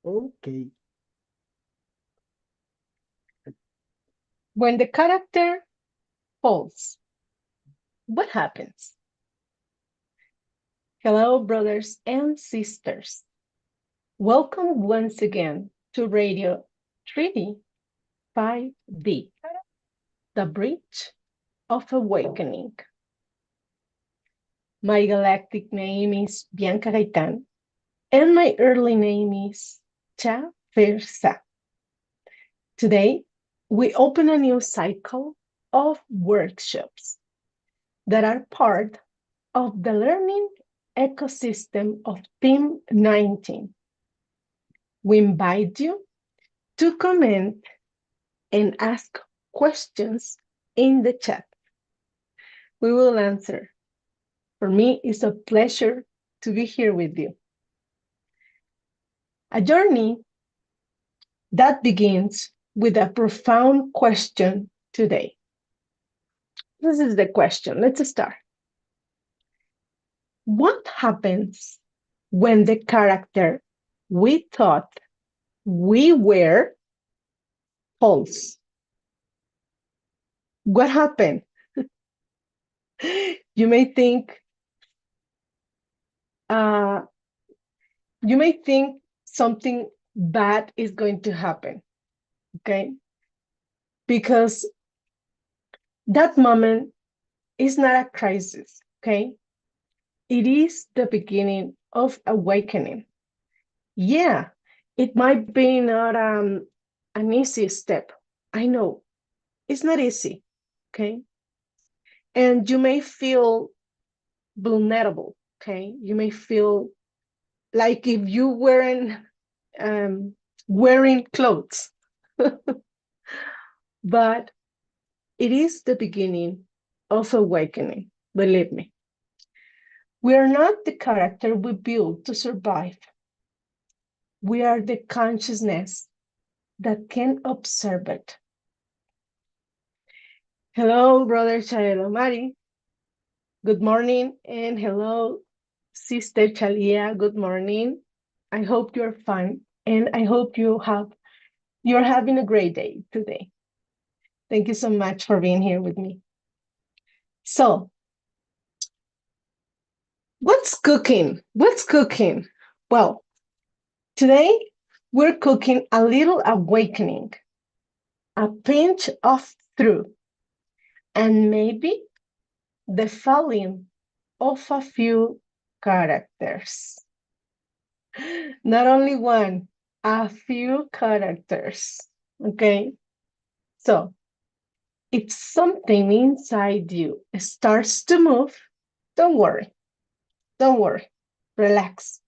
Okay. When the character falls, what happens? Hello, brothers and sisters. Welcome once again to Radio 3D 5D, the bridge of awakening. My galactic name is Bianca Gaitan, and my early name is Cha Versa. Today, we open a new cycle of workshops that are part of the learning ecosystem of Team 19. We invite you to comment and ask questions in the chat. We will answer. For me, it's a pleasure to be here with you. A journey that begins with a profound question today. This is the question. Let's start. What happens when the character we thought we were false? What happened? You may think something bad is going to happen, okay? Because that moment is not a crisis, okay? It is the beginning of awakening. Yeah, it might be not an easy step. I know it's not easy, okay? And you may feel vulnerable, okay? You may feel like if you weren't wearing clothes. But it is the beginning of awakening, believe me. We are not the character we build to survive. We are the consciousness that can observe it. Hello, brother Chaelo Mari. Good morning, and hello, sister Chalia. Good morning. I hope you're fine, and I hope you're having a great day today. Thank you so much for being here with me. So, what's cooking? What's cooking? Well, today we're cooking a little awakening, a pinch of truth, and maybe the falling of a few characters. Not only one, a few characters. Okay? So, if something inside you starts to move, don't worry. Don't worry. Relax.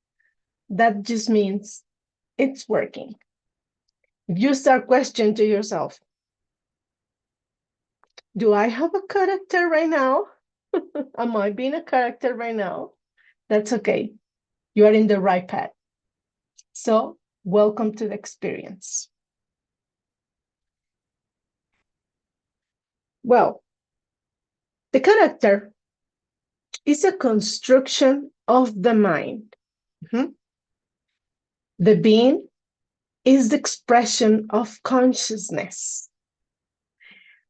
That just means it's working. If you start questioning to yourself, do I have a character right now? Am I being a character right now? That's okay. You are in the right path. So, welcome to the experience. Well, the character is a construction of the mind. Mm-hmm. The being is the expression of consciousness.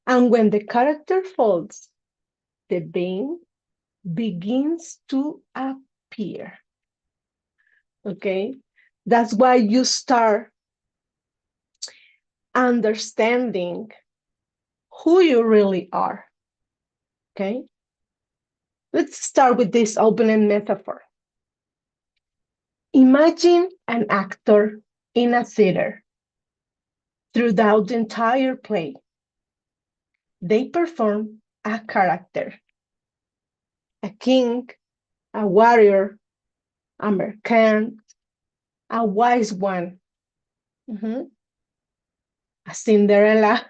And when the character falls, the being begins to appear. Okay? That's why you start understanding who you really are. Okay? Let's start with this opening metaphor. Imagine an actor in a theater. Throughout the entire play, they perform a character, a king, a warrior, a merchant, a wise one, a Cinderella.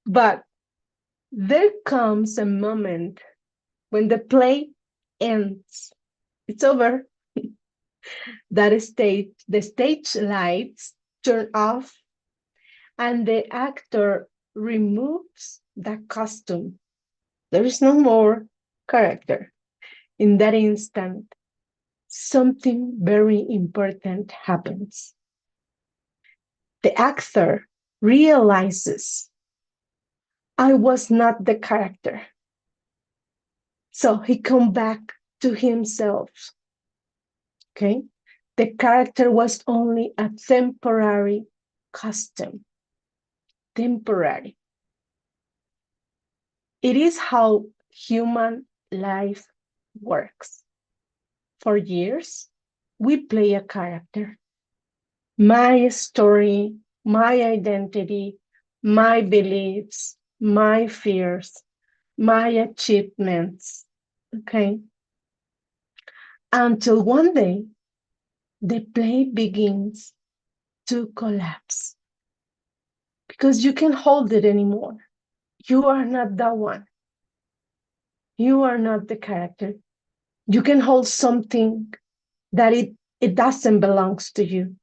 But there comes a moment when the play ends. It's over. The stage lights turn off, and the actor removes the costume. There is no more character. In that instant, something very important happens. The actor realizes I was not the character. So he come back to himself. Okay? The character was only a temporary costume. Temporary. It is how human life works. For years, we play a character. My story, my identity, my beliefs, my fears, my achievements. Okay? Until one day, the play begins to collapse because you can't hold it anymore. You are not that one. You are not the character. You can hold something that it doesn't belong to you.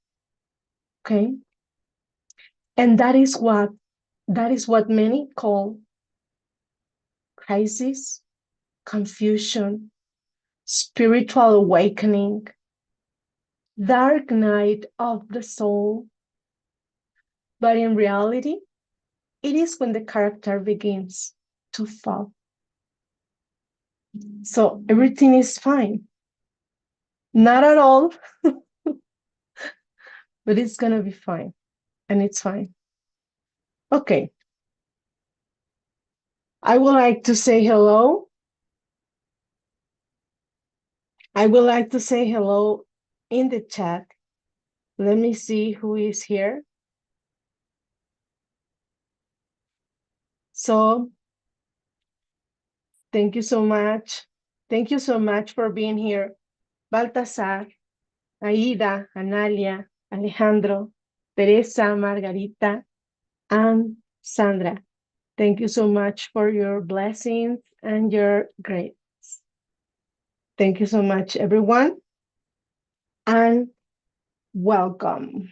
Okay? And that is what many call crisis, confusion, spiritual awakening, dark night of the soul. But in reality, it is when the character begins to fall. So everything is fine. Not at all, but it's going to be fine. And it's fine. Okay. I would like to say hello. I would like to say hello in the chat. Let me see who is here. So, thank you so much. Thank you so much for being here. Baltasar, Aida, Analia, Alejandro, Teresa, Margarita, and Sandra. Thank you so much for your blessings and your grace. Thank you so much, everyone, and welcome.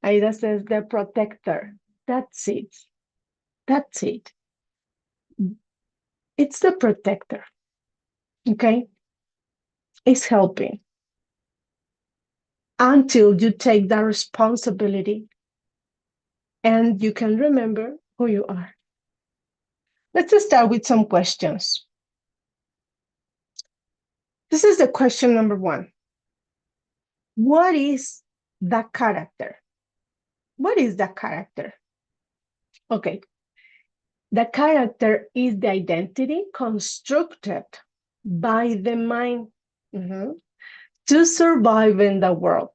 Aida says the protector. That's it. That's it. It's the protector. Okay? It's helping until you take that responsibility and you can remember who you are. Let's start with some questions. This is the question number 1. What is the character? What is the character? Okay. The character is the identity constructed by the mind to survive in the world.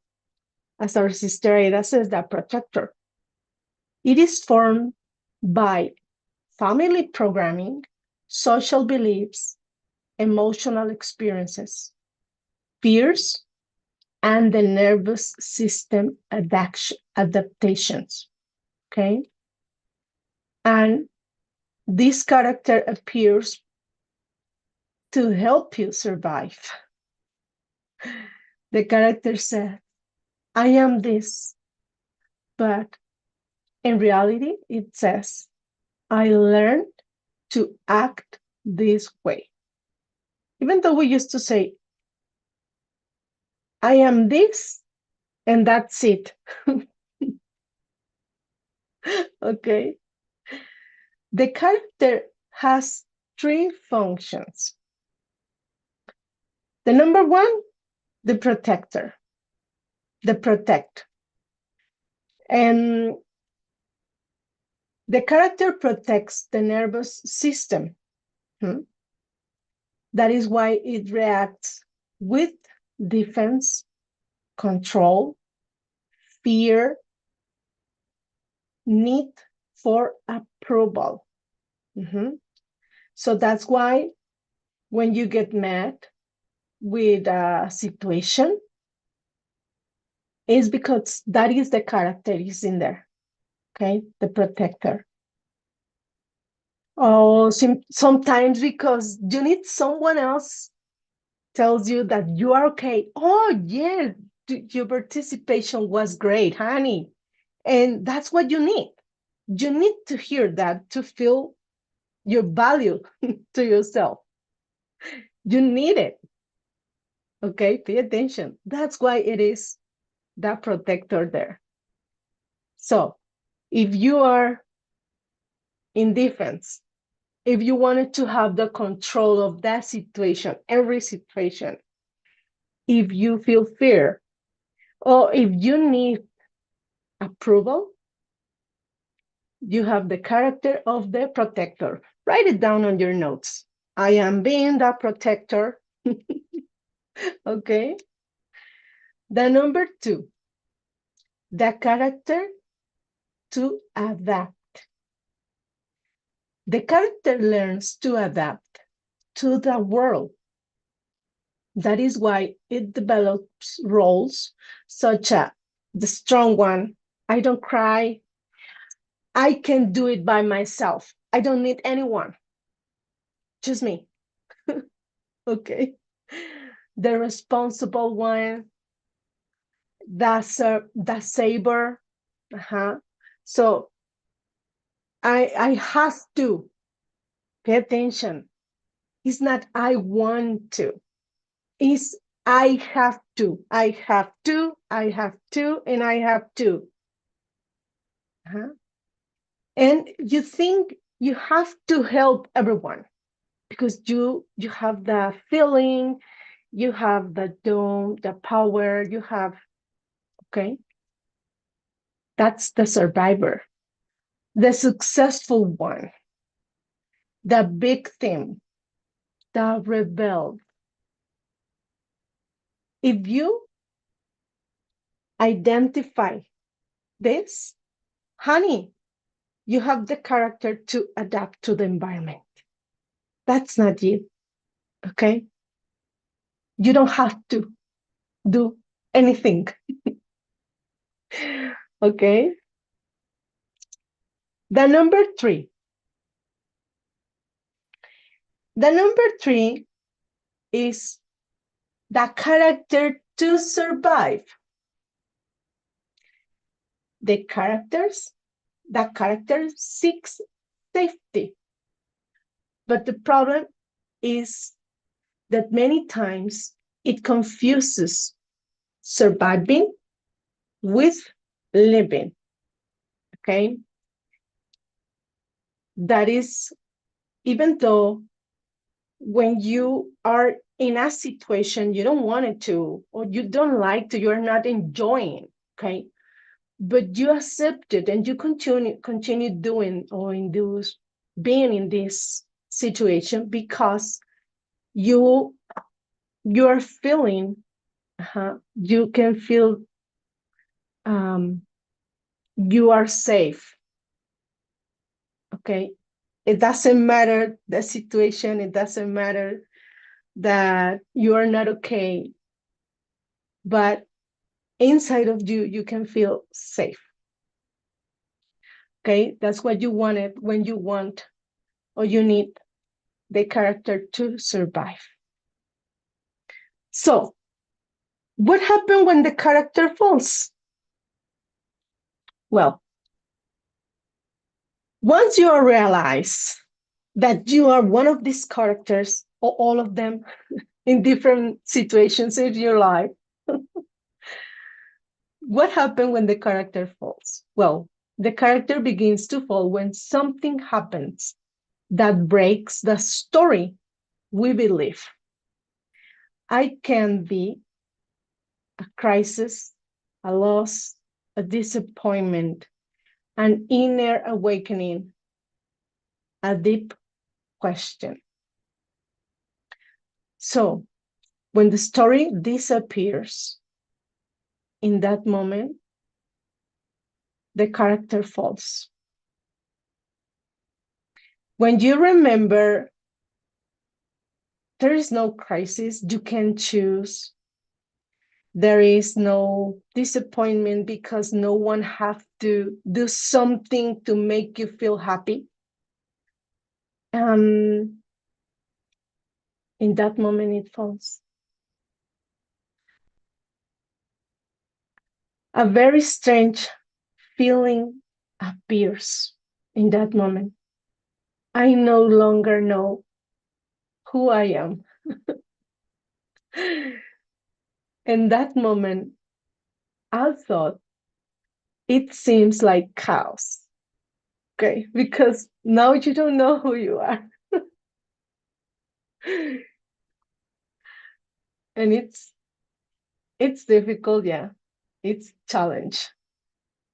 As our sister Ada says, the protector. It is formed by family programming, social beliefs, emotional experiences, fears, and the nervous system adaptations. Okay? And this character appears to help you survive. The character says, I am this, but in reality, it says, I learned to act this way. Even though we used to say, I am this, and that's it. Okay. The character has 3 functions. The number 1, the protector, the protect. And the character protects the nervous system. That is why it reacts with defense, control, fear, need for approval. So that's why when you get mad with a situation, is because that is the character is in there. Okay, the protector. Oh, sometimes because you need someone else tells you that you are okay. Oh, yes, your participation was great, honey. And that's what you need. You need to hear that to feel your value to yourself. You need it. Okay, pay attention. That's why it is that protector there. So if you are in defense, if you wanted to have the control of that situation, every situation, if you feel fear, or if you need approval, you have the character of the protector. Write it down on your notes. I am being that protector. Okay. The number 2, the character to adapt. The character learns to adapt to the world. That is why it develops roles such as the strong one. I don't cry. I can do it by myself. I don't need anyone. Just me. Okay. The responsible one, the saber. So I have to pay attention. It's not I want to. It's I have to. I have to. I have to. And I have to. And you think you have to help everyone because you have the feeling, you have the dome, the power, you have, okay? That's the survivor. The successful one, the victim, the rebel. If you identify this, honey, you have the character to adapt to the environment. That's not you, okay? You don't have to do anything, okay? The number 3. The number 3 is the character to survive. The character seeks safety. But the problem is that many times it confuses surviving with living. Okay? That is, even though when you are in a situation you don't want it to, or you don't like to, you're not enjoying, okay? But you accept it and you continue doing or being in this situation because you're feeling, you can feel you are safe. Okay, it doesn't matter the situation, it doesn't matter that you are not okay, but inside of you you can feel safe. Okay, that's what you wanted when you want or you need the character to survive. So what happened when the character falls? Well, once you realize that you are one of these characters or all of them in different situations in your life, what happened when the character falls? Well, the character begins to fall when something happens that breaks the story we believe. I can be a crisis, a loss, a disappointment, an inner awakening, a deep question. So when the story disappears, in that moment, the character falls. When you remember there is no crisis, you can choose. There is no disappointment because no one have to do something to make you feel happy. In that moment, it falls. A very strange feeling appears in that moment. I no longer know who I am. In that moment, I thought it seems like chaos. Okay, because now you don't know who you are. And it's difficult, yeah. It's challenge,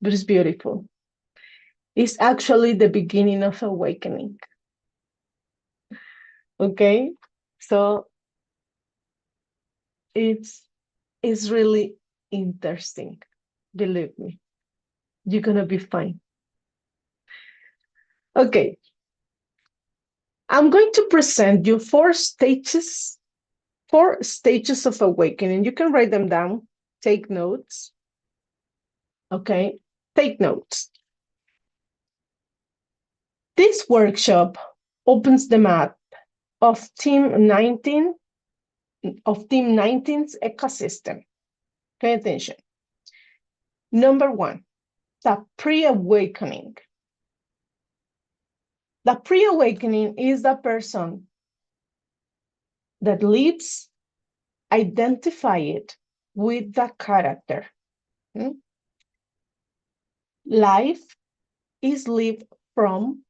but it's beautiful. It's actually the beginning of awakening. Okay? So it's really interesting. Believe me. You're gonna be fine. Okay. I'm going to present you four stages of awakening. You can write them down, take notes. Okay, take notes. This workshop opens the map of Team 19 of Team 19's ecosystem. Pay attention. Number one, the pre-awakening. The pre-awakening is the person that lives identified with the character. Life is lived from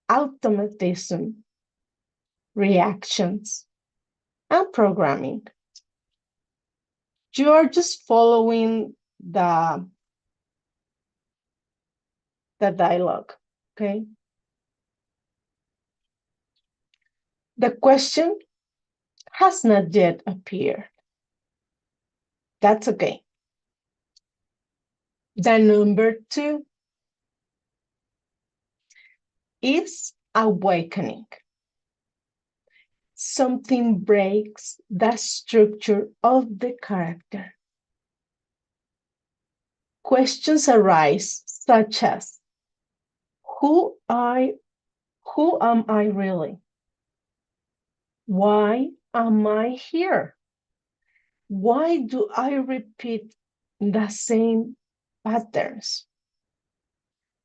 automatism, reactions, and programming. You are just following the dialogue, okay? The question has not yet appeared. That's okay. The number two is awakening. Something breaks the structure of the character. Questions arise such as, who am I really? Why am I here? Why do I repeat the same patterns?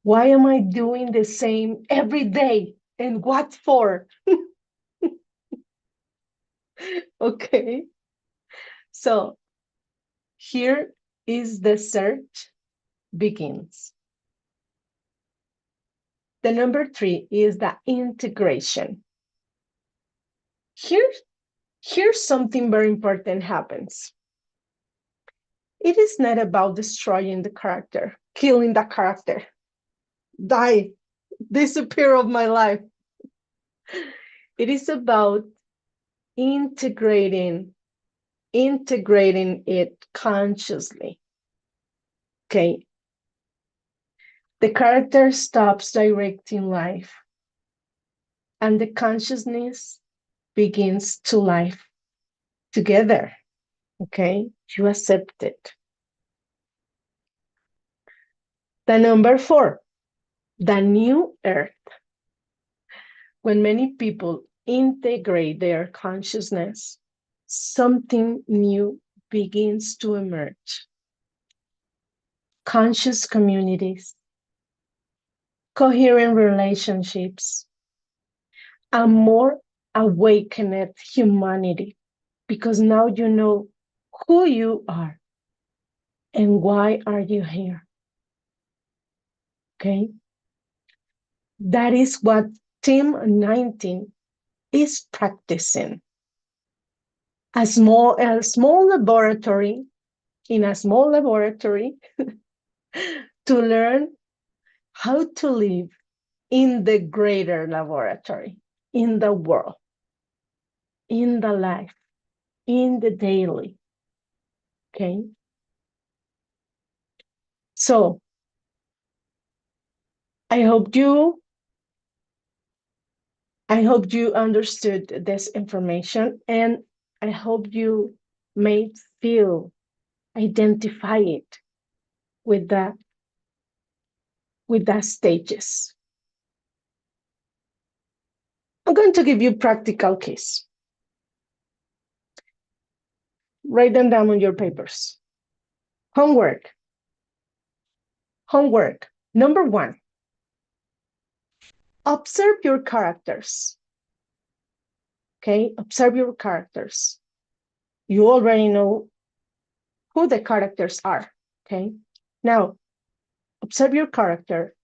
Why am I doing the same every day? And what for? Okay. So here is the search begins. The number three is the integration. Here's something very important happens. It is not about destroying the character, killing the character, die, disappear of my life. It is about integrating it consciously. Okay. The character stops directing life, and the consciousness begins to life together. Okay, you accept it. The number four, the new earth. When many people integrate their consciousness, something new begins to emerge. Conscious communities, coherent relationships, a more awakened humanity, because now you know who you are and why are you here. Okay? That is what Team 19 is practicing. A small laboratory, in a small laboratory, to learn how to live in the greater laboratory, in the world, in the life, in the daily. Okay? So, I hope you understood this information, and I hope you may feel identify it with the stages. I'm going to give you practical keys. Write them down on your papers. Homework. Number one, observe your characters. Okay, observe your characters. You already know who the characters are, okay? Now, observe your character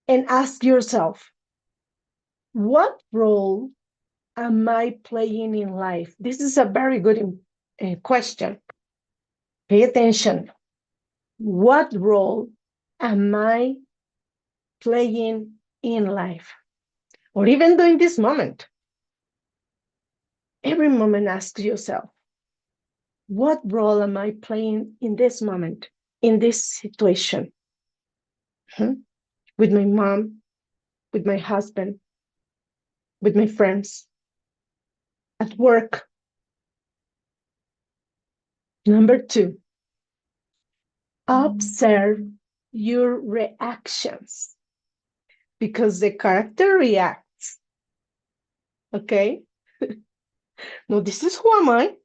and ask yourself, what role am I playing in life? This is a very good question. Pay attention. What role am I playing in life? Or even during this moment. Every moment, ask yourself, what role am I playing in this moment, in this situation? With my mom, with my husband, with my friends, at work. Number 2, observe your reactions, because the character reacts. Okay? No, this is who am I?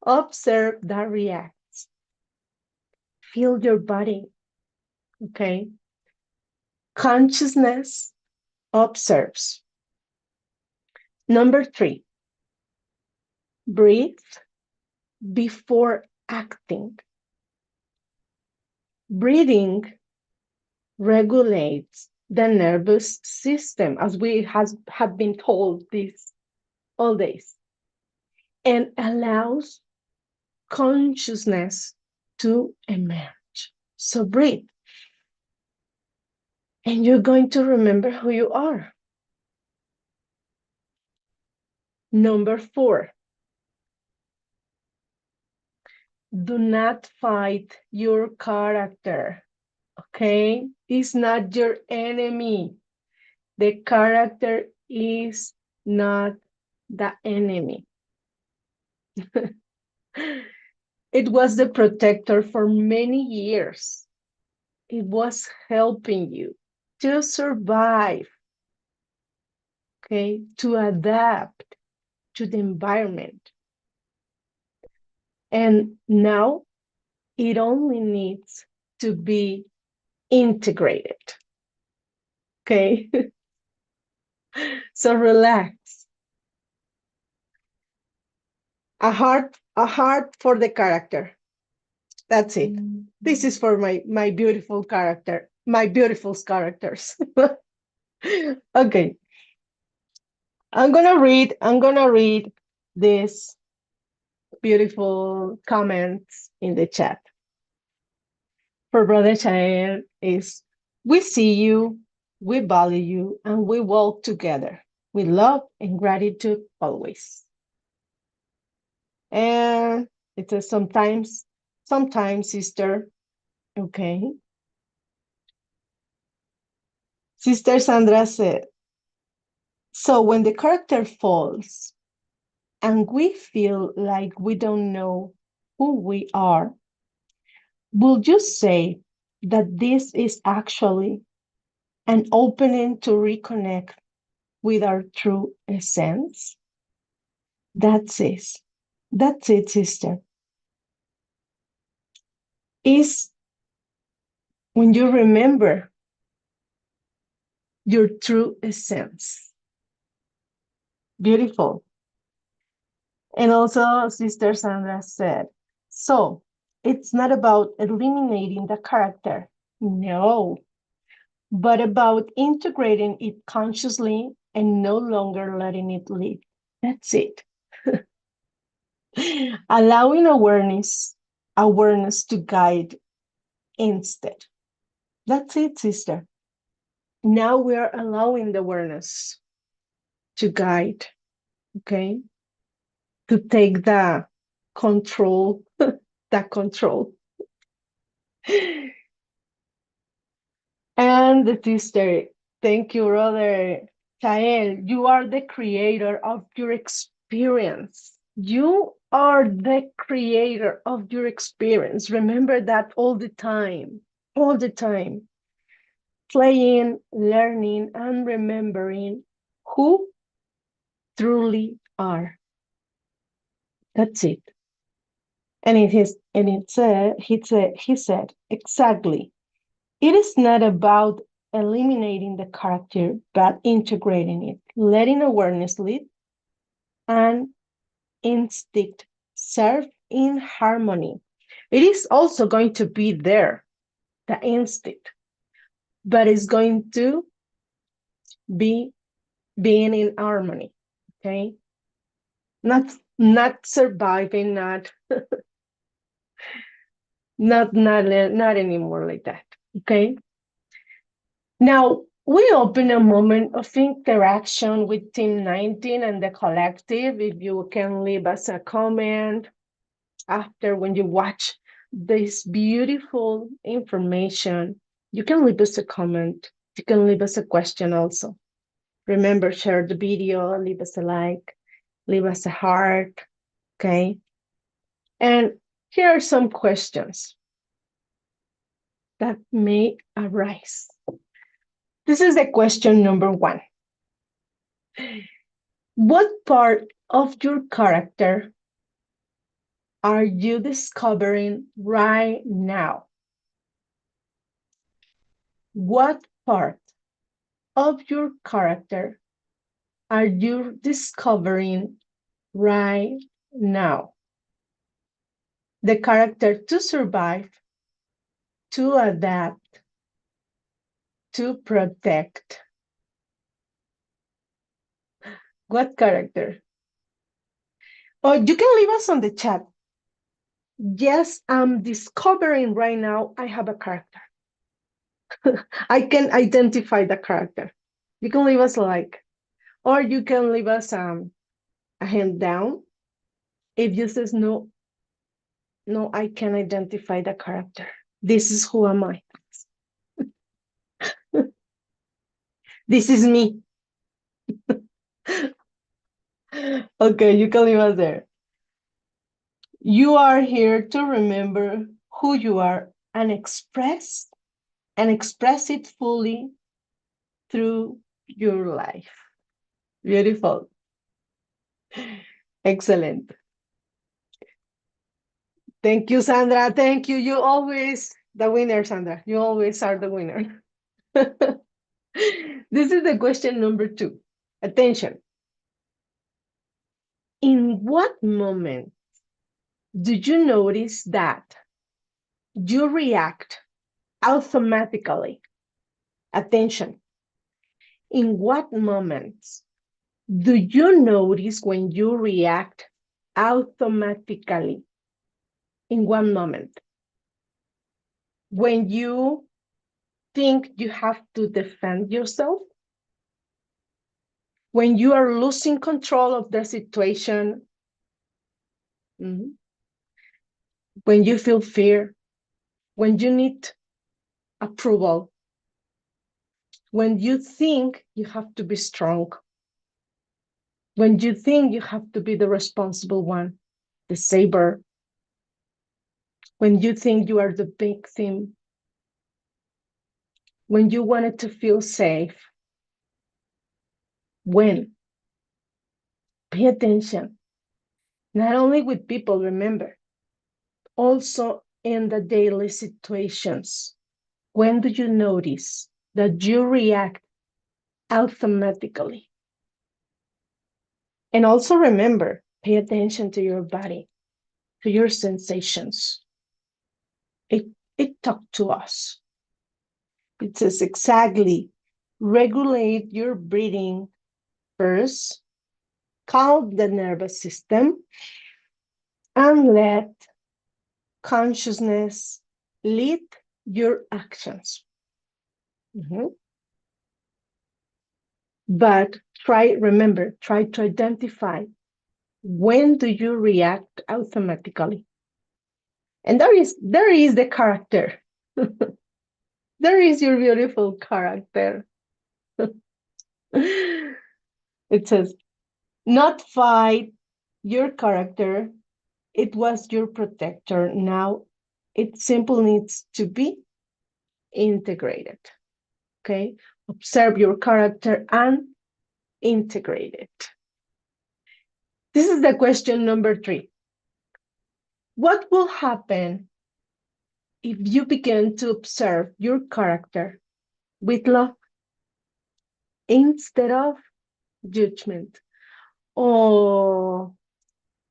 Observe that reacts. Feel your body. Okay? Consciousness observes. Number 3, breathe before acting. Breathing regulates the nervous system, as we have been told this all days, and allows consciousness to emerge. So breathe, and you're going to remember who you are. Number 4, do not fight your character. Okay? It's not your enemy. The character is not the enemy. It was the protector for many years. It was helping you to survive, okay, to adapt to the environment. And now it only needs to be integrated, okay? So relax. A heart for the character. That's it. This is for my beautiful character, my beautiful characters. Okay. I'm gonna read these beautiful comments in the chat. For Brother Chael is, we see you, we value you, and we walk together with love and gratitude always. And it says sometimes, sister. Okay. Sister Sandra said, so when the character falls and we feel like we don't know who we are, would you say that this is actually an opening to reconnect with our true essence? That's it. That's it, sister. Is when you remember your true essence. Beautiful. And also, Sister Sandra said, so it's not about eliminating the character, no, but about integrating it consciously and no longer letting it lead. That's it. Allowing awareness to guide instead. That's it, sister. Now we are allowing the awareness to guide, okay? To take the control, that control. And the sister, thank you, brother Chael. You are the creator of your experience. You are the creator of your experience. Remember that all the time, all the time. Playing, learning, and remembering who truly are. That's it. And he said, exactly. It is not about eliminating the character, but integrating it, letting awareness lead, and instinct serve in harmony. It is also going to be there, the instinct, but it's going to be being in harmony, okay? Not surviving, not anymore like that, okay? Now, we open a moment of interaction with Team 19 and the collective. If you can leave us a comment after when you watch this beautiful information, you can leave us a comment. You can leave us a question also. Remember, share the video, leave us a like, leave us a heart, okay? And here are some questions that may arise. This is the question number 1. What part of your character are you discovering right now? What part of your character are you discovering right now? The character to survive, to adapt, to protect. What character? Oh, you can leave us on the chat. Yes, I'm discovering right now I have a character. I can identify the character. You can leave us a like, or you can leave us a hand down. If you says no, I can identify the character. This is who am I. This is me. Okay, you can leave us there. You are here to remember who you are and express it fully through your life. Beautiful. Excellent. Thank you, Sandra. Thank you. You always the winner, Sandra. You always are the winner. This is the question number 2. Attention. In what moment do you notice that you react automatically? Attention. In what moments do you notice when you react automatically? In one moment. When you think you have to defend yourself? When you are losing control of the situation? When you feel fear? When you need approval? When you think you have to be strong? When you think you have to be the responsible one, the saver? When you think you are the victim? When you wanted to feel safe? When? Pay attention. Not only with people, remember, also in the daily situations. When do you notice that you react automatically? And also remember, pay attention to your body, to your sensations. It talks to us. It says exactly, regulate your breathing first, calm the nervous system, and let consciousness lead your actions. But remember, try to identify when do you react automatically. And there is the character. There is your beautiful character. It says, not fight your character. It was your protector. Now it simply needs to be integrated. Okay? Observe your character and integrate it. This is the question number 3. What will happen if you begin to observe your character with love instead of judgment? Oh,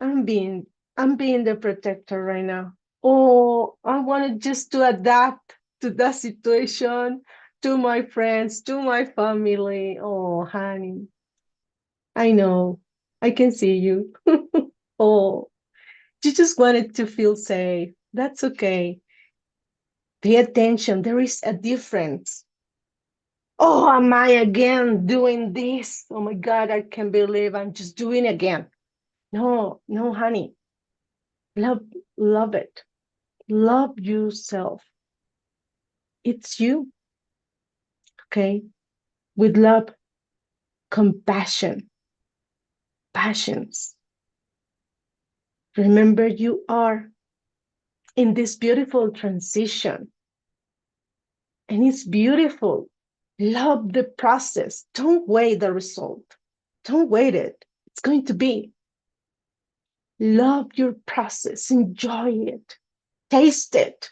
I'm being I'm being the protector right now. Oh, I wanted just to adapt to that situation, to my friends, to my family. Oh, honey, I know. I can see you. Oh, you just wanted to feel safe. That's okay. Pay attention. There is a difference. Oh, am I again doing this? Oh my God, I can't believe I'm just doing it again. No, no, honey. Love, love it. Love yourself. It's you, okay? With love, compassion, passions. Remember, you are in this beautiful transition, and it's beautiful. Love the process. Don't wait the result. Don't wait it. It's going to be. Love your process. Enjoy it. Taste it.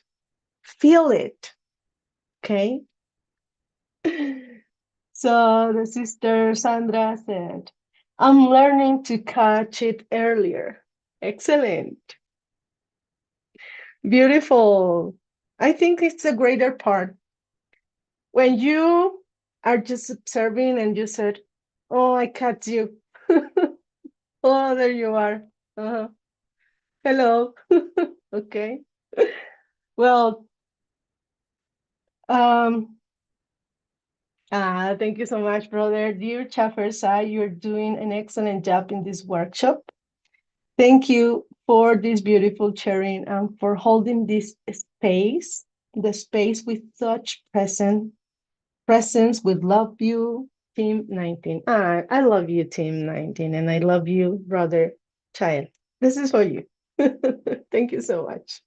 Feel it. Okay? So the sister Sandra said, I'm learning to catch it earlier. Excellent. Beautiful. I think it's a greater part. When you are just observing and you said, oh, I caught you. Oh, there you are. Uh-huh. Hello. Okay. Well, um, thank you so much, brother. Dear Chafersai, you're doing an excellent job in this workshop. Thank you for this beautiful sharing and for holding this space, the space with such presence with love you, Team 19. I love you, Team 19, and I love you, brother child. This is for you. Thank you so much.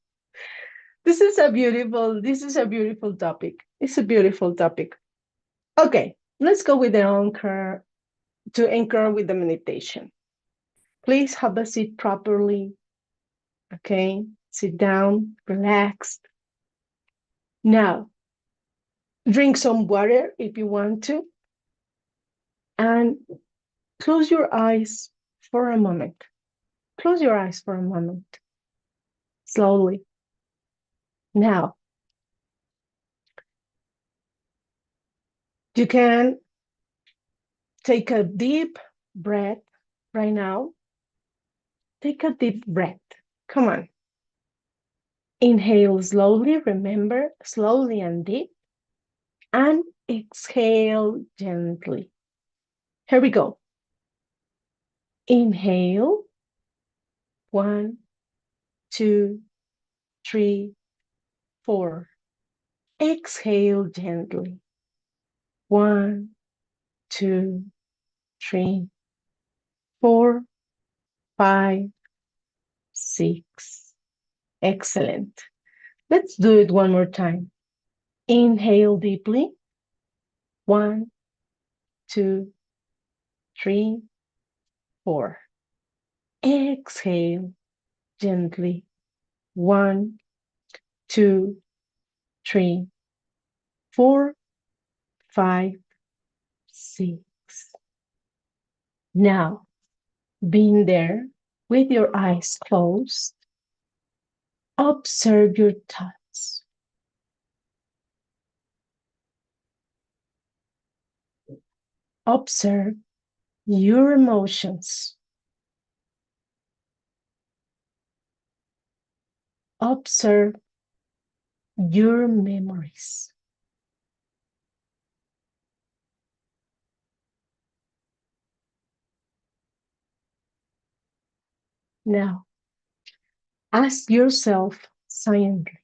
This is a beautiful topic. It's a beautiful topic. Okay, let's go with the anchor to anchor with the meditation. Please have a seat properly. Okay, sit down, relax. Now, drink some water if you want to, and close your eyes for a moment. Close your eyes for a moment, slowly. Now, you can take a deep breath right now. Take a deep breath. Come on. Inhale slowly, remember, slowly and deep, and exhale gently. Here we go. Inhale, 1, 2, 3, 4. Exhale gently. 1, 2, 3, 4, 5, 6. Excellent. Let's do it one more time. Inhale deeply. 1, 2, 3, 4. Exhale gently. 1, 2, 3, 4, 5, 6. Now, being there with your eyes closed, observe your thoughts. Observe your emotions. Observe your memories. Now, ask yourself silently,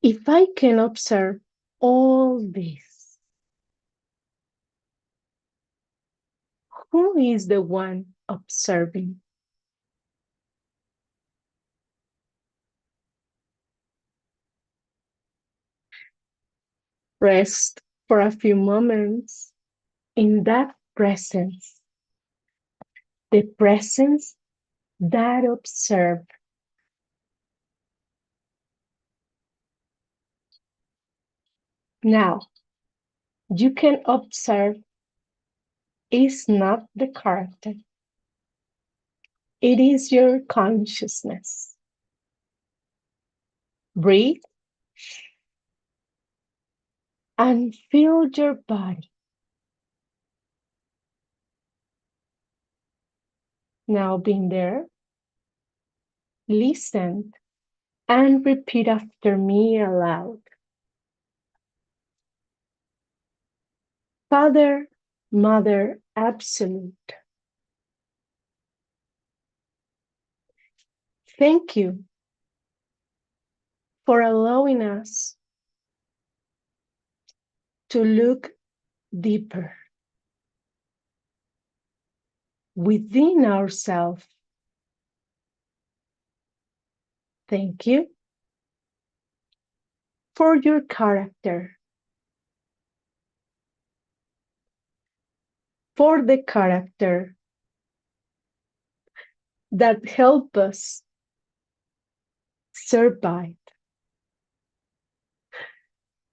if I can observe all this, who is the one observing? Rest for a few moments in that presence, the presence that observe. Now, you can observe is not the character. It is your consciousness. Breathe and feel your body. Now being there, listen and repeat after me aloud. Father, Mother, Absolute. Thank you for allowing us to look deeper within ourselves. Thank you for your character, for the character that help us survive.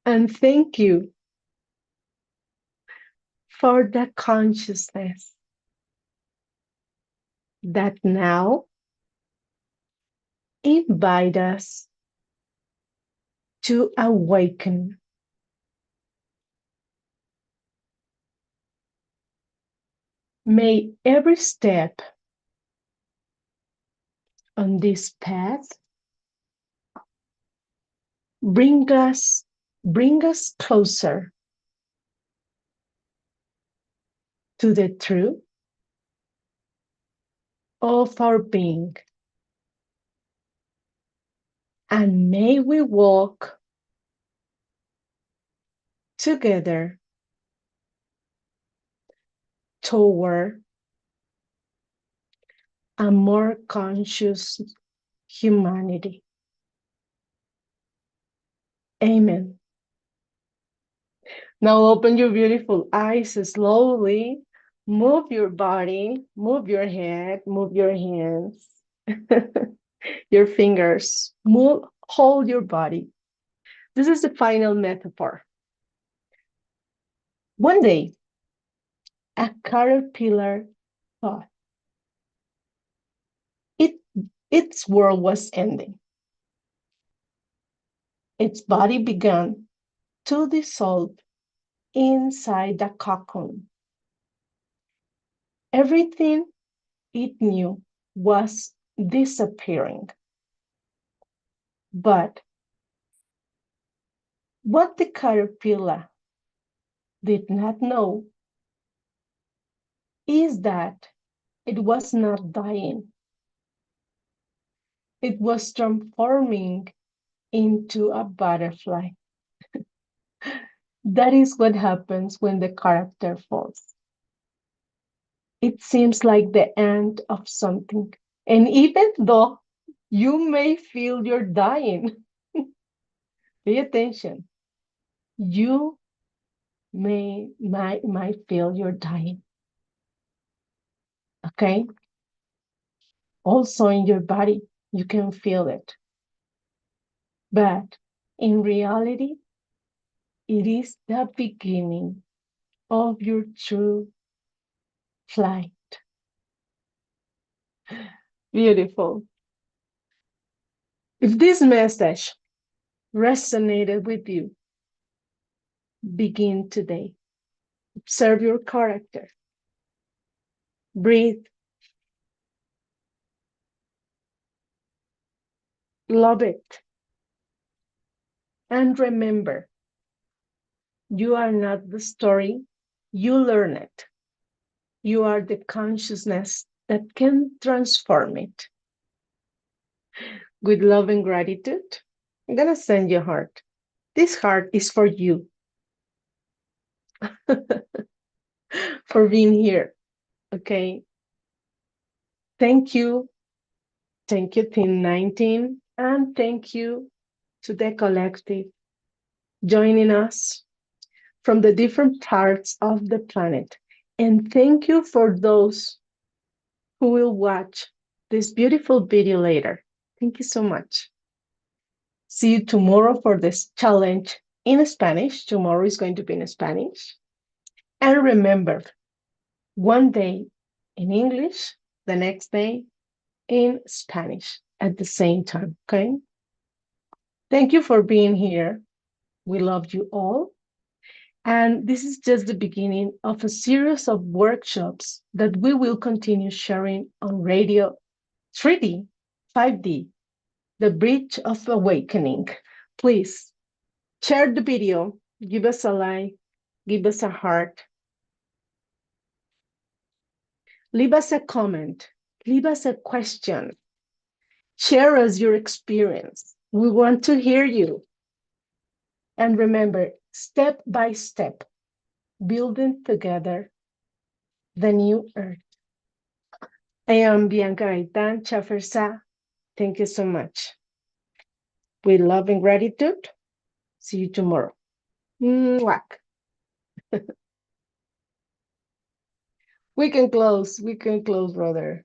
And thank you for the consciousness that now invite us to awaken. May every step on this path bring us closer to the truth of our being. And may we walk together toward a more conscious humanity. Amen. Now open your beautiful eyes slowly. Move your body, move your head, move your hands, your fingers. Move, hold your body. This is the final metaphor. One day, a caterpillar thought its world was ending. Its body began to dissolve inside the cocoon. Everything it knew was disappearing. But what the caterpillar did not know is that it was not dying. It was transforming into a butterfly. That is what happens when the character falls. It seems like the end of something. And even though you may feel you're dying, pay attention. You might feel you're dying. Okay? Also in your body, you can feel it. But in reality, it is the beginning of your true flight. Beautiful. If this message resonated with you, begin today. Observe your character. Breathe. Love it. And remember, you are not the story, you learn it. You are the consciousness that can transform it. With love and gratitude, I'm going to send you a heart. This heart is for you. For being here. Okay. Thank you. Thank you, Team 19. And thank you to the collective joining us from the different parts of the planet. And thank you for those who will watch this beautiful video later. Thank you so much. See you tomorrow for this challenge in Spanish. Tomorrow is going to be in Spanish. And remember, One day in English, the next day in Spanish at the same time, okay? Thank you for being here. We love you all. And this is just the beginning of a series of workshops that we will continue sharing on radio 3D, 5D, the bridge of awakening. Please share the video, give us a like, give us a heart, leave us a comment, leave us a question, share us your experience. We want to hear you. And remember, step by step, building together the new earth. I am Bianca Gaitan Chafersa. Thank you so much. With love and gratitude. See you tomorrow. Mwah. We can close, brother.